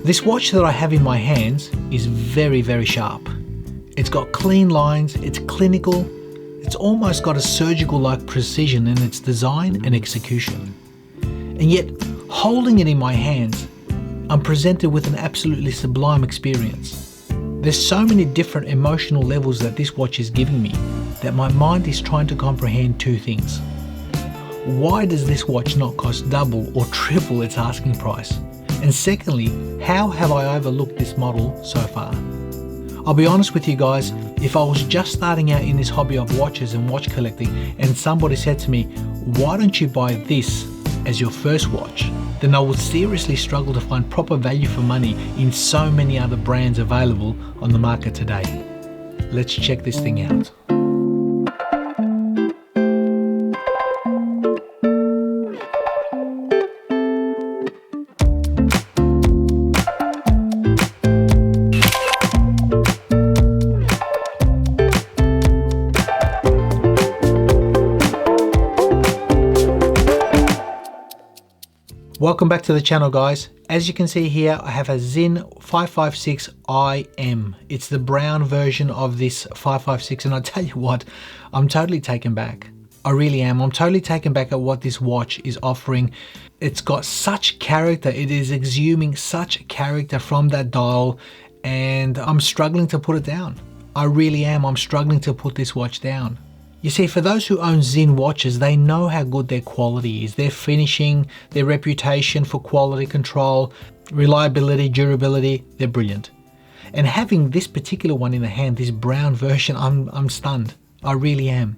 This watch that I have in my hands is very, very sharp. It's got clean lines, it's clinical, it's almost got a surgical-like precision in its design and execution. And yet, holding it in my hands, I'm presented with an absolutely sublime experience. There's so many different emotional levels that this watch is giving me that my mind is trying to comprehend two things. Why does this watch not cost double or triple its asking price? And secondly, how have I overlooked this model so far? I'll be honest with you guys, if I was just starting out in this hobby of watches and watch collecting and somebody said to me, why don't you buy this as your first watch? Then I would seriously struggle to find proper value for money in so many other brands available on the market today. Let's check this thing out. Welcome back to the channel, guys. As you can see here, I have a Sinn 556 IM. It's the brown version of this 556, and I tell you what, I'm totally taken back. I really am. I'm totally taken back at what this watch is offering. It's got such character. It is exhuming such character from that dial, and I'm struggling to put it down. I really am. I'm struggling to put this watch down. You see, for those who own Sinn watches, they know how good their quality is. Their finishing, their reputation for quality control, reliability, durability, they're brilliant. And having this particular one in the hand, this brown version, I'm stunned. I really am.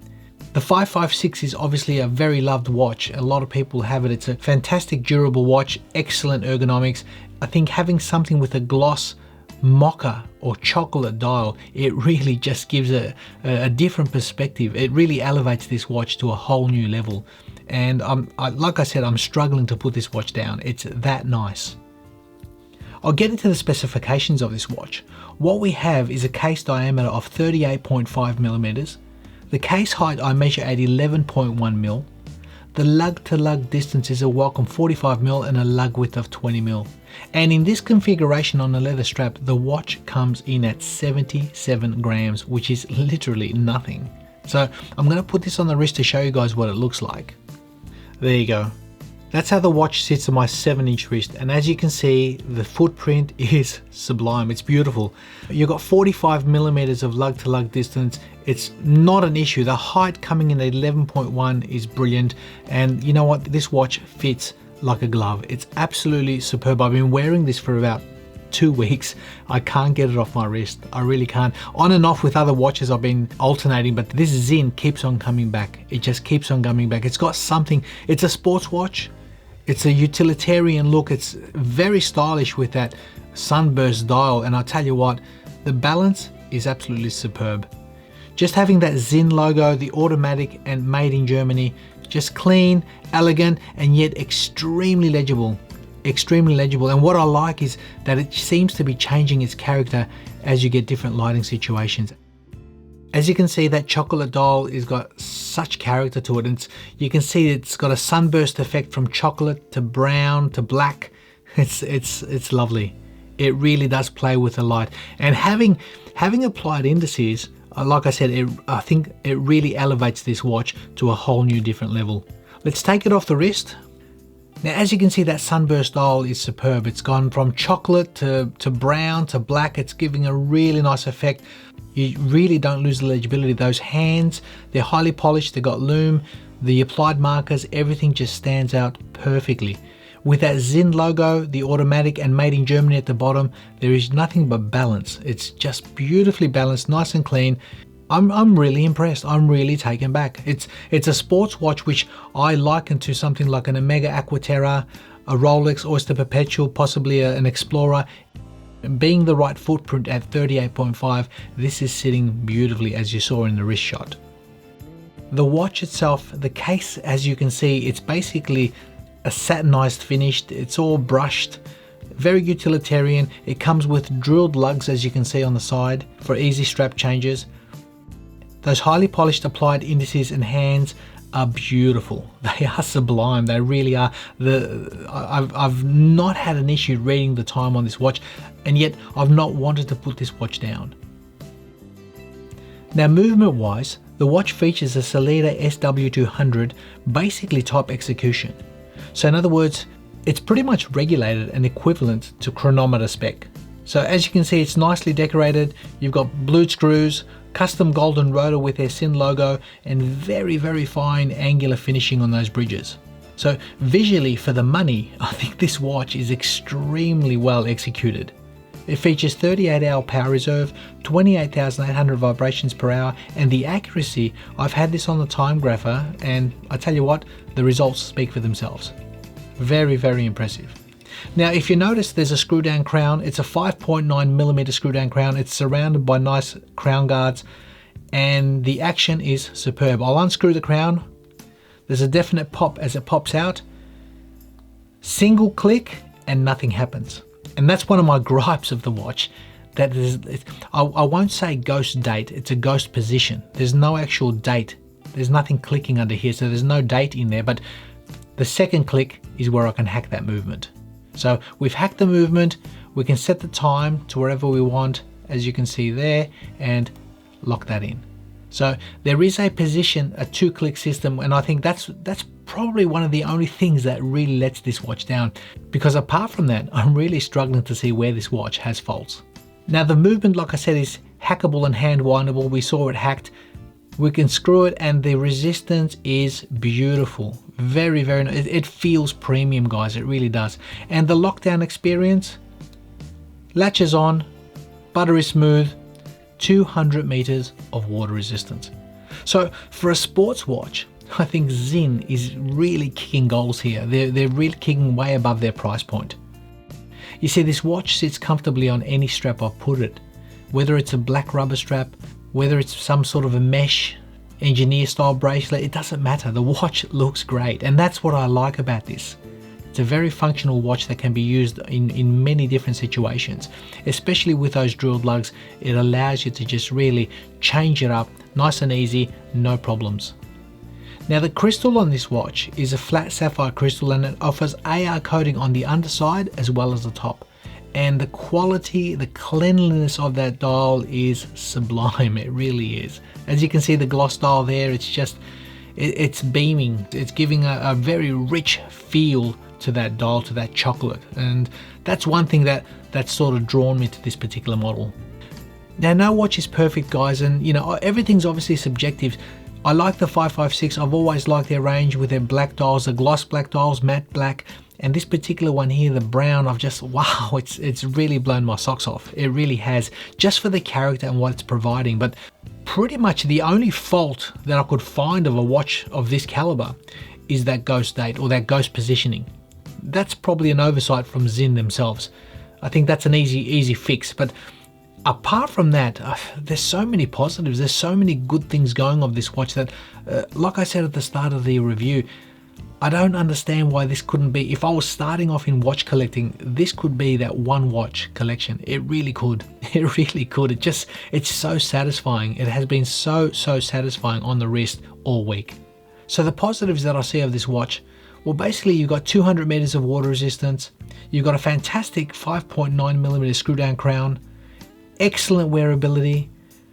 The 556 is obviously a very loved watch. A lot of people have it. It's a fantastic durable watch, excellent ergonomics. I think having something with a gloss Mocha or chocolate dial, it really just gives a different perspective. It really elevates this watch to a whole new level. And like I said, I'm struggling to put this watch down. It's that nice. I'll get into the specifications of this watch. What we have is a case diameter of 38.5 millimeters. The case height I measure at 11.1 mil. The lug to lug distance is a welcome 45 mil and a lug width of 20 mil. And in this configuration on the leather strap, the watch comes in at 77 grams, which is literally nothing. So I'm going to put this on the wrist to show you guys what it looks like. There you go. That's how the watch sits on my 7-inch wrist, and as you can see, the footprint is sublime. It's beautiful. You've got 45 millimeters of lug to lug distance. It's not an issue. The height coming in at 11.1 is brilliant, and you know what? This watch fits like a glove. It's absolutely superb. I've been wearing this for about 2 weeks. I can't get it off my wrist. I really can't. On and off with other watches I've been alternating, but this Sinn keeps on coming back. It just keeps on coming back. It's got something. It's a sports watch. It's a utilitarian look. It's very stylish with that sunburst dial, and I'll tell you what, the balance is absolutely superb. Just having that Sinn logo, the automatic and made in Germany, just clean, elegant, and yet extremely legible. Extremely legible. And what I like is that it seems to be changing its character as you get different lighting situations. As you can see, that chocolate dial has got such character to it, and you can see it's got a sunburst effect from chocolate to brown to black. It's lovely. It really does play with the light, and having applied indices, like I said, I think it really elevates this watch to a whole new different level. Let's take it off the wrist. Now, as you can see, that sunburst dial is superb. It's gone from chocolate to brown to black. It's giving a really nice effect. You really don't lose the legibility. Those hands, they're highly polished, they've got lume, the applied markers, everything just stands out perfectly. With that Sinn logo, the automatic and made in Germany at the bottom, there is nothing but balance. It's just beautifully balanced, nice and clean. I'm really impressed. I'm really taken back. It's a sports watch which I liken to something like an Omega Aquaterra, a Rolex Oyster Perpetual, possibly an Explorer. Being the right footprint at 38.5, this is sitting beautifully, as you saw in the wrist shot. The watch itself, the case, as you can see, it's basically a satinized finish. It's all brushed, very utilitarian. It comes with drilled lugs, as you can see on the side, for easy strap changes. Those highly polished applied indices and hands are beautiful. They are sublime. They really are. I've not had an issue reading the time on this watch, and yet I've not wanted to put this watch down. Now, movement wise, the watch features a Sellita SW200 basically top execution. So in other words, it's pretty much regulated and equivalent to chronometer spec. So as you can see, it's nicely decorated. You've got blued screws, custom golden rotor with their Sinn logo, and very, very fine angular finishing on those bridges. So visually, for the money, I think this watch is extremely well executed. It features 38-hour power reserve, 28,800 vibrations per hour, and the accuracy, I've had this on the time grapher, and I tell you what, the results speak for themselves. Very, very impressive. Now, if you notice, there's a screw down crown. It's a 5.9mm screw down crown. It's surrounded by nice crown guards, and the action is superb. I'll unscrew the crown. There's a definite pop as it pops out. Single click and nothing happens. And that's one of my gripes of the watch. That is, I won't say ghost date, it's a ghost position. There's no actual date. There's nothing clicking under here, so there's no date in there, but the second click is where I can hack that movement. So we've hacked the movement, we can set the time to wherever we want, as you can see there, and lock that in. So there is a position, a 2-click system, and I think that's probably one of the only things that really lets this watch down, because apart from that, I'm really struggling to see where this watch has faults. Now the movement, like I said, is hackable and hand windable. We saw it hacked. We can screw it, and the resistance is beautiful. Very, very nice. It feels premium, guys. It really does. And the lockdown experience, latches on, buttery smooth, 200 meters of water resistance. So for a sports watch, I think Sinn is really kicking goals here. They're really kicking way above their price point. You see, this watch sits comfortably on any strap I've put it, whether it's a black rubber strap, whether it's some sort of a mesh engineer style bracelet, it doesn't matter. The watch looks great, and that's what I like about this. It's a very functional watch that can be used in many different situations, especially with those drilled lugs. It allows you to just really change it up nice and easy, no problems. Now the crystal on this watch is a flat sapphire crystal, and it offers AR coating on the underside as well as the top. And the quality, the cleanliness of that dial is sublime. It really is. As you can see, the gloss dial there, it's just, it's beaming. It's giving a very rich feel to that dial, to that chocolate. And that's one thing that's sort of drawn me to this particular model. Now, no watch is perfect, guys, and you know, everything's obviously subjective. I like the 556. I've always liked their range with their black dials, the gloss black dials, matte black. And this particular one here, the brown, I've just, wow, it's really blown my socks off. It really has, just for the character and what it's providing. But pretty much the only fault that I could find of a watch of this caliber is that ghost date or that ghost positioning. That's probably an oversight from Sinn themselves. I think that's an easy fix. But apart from that, there's so many positives. There's so many good things going on this watch that, like I said at the start of the review, I don't understand why this couldn't be, if I was starting off in watch collecting, this could be that one watch collection. It really could. It really could. It's so satisfying. It has been so satisfying on the wrist all week. So the positives that I see of this watch, well, basically you've got 200 meters of water resistance. You've got a fantastic 5.9mm screw down crown, excellent wearability,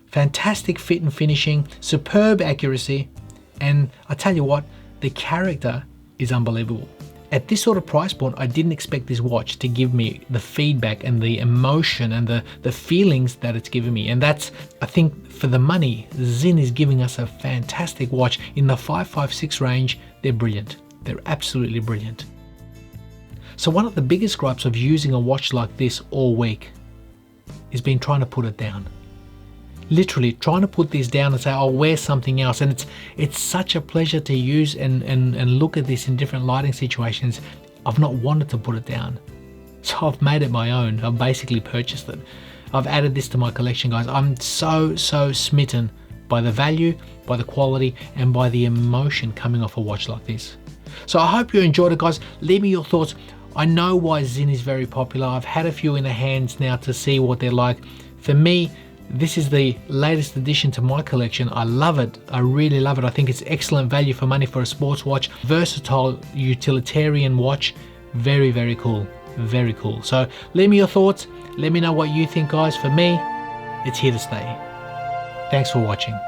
fantastic fit and finishing, superb accuracy, and I tell you what, the character is unbelievable. At this sort of price point, I didn't expect this watch to give me the feedback and the emotion and the feelings that it's given me. And that's, I think, for the money, Sinn is giving us a fantastic watch. In the 556 range, they're brilliant. They're absolutely brilliant. So one of the biggest gripes of using a watch like this all week has been trying to put it down. Literally trying to put this down and say, I'll wear something else. And it's such a pleasure to use and look at this in different lighting situations. I've not wanted to put it down. So I've made it my own. I've basically purchased it. I've added this to my collection, guys. I'm so smitten by the value, by the quality, and by the emotion coming off a watch like this. So I hope you enjoyed it, guys. Leave me your thoughts. I know why Sinn is very popular. I've had a few in the hands now to see what they're like. For me, This is the latest addition to my collection. I love it. I really love it. I think it's excellent value for money for a sports watch. Versatile utilitarian watch. Very, very cool. Very cool. So leave me your thoughts. Let me know what you think, guys. For me, it's here to stay. Thanks for watching.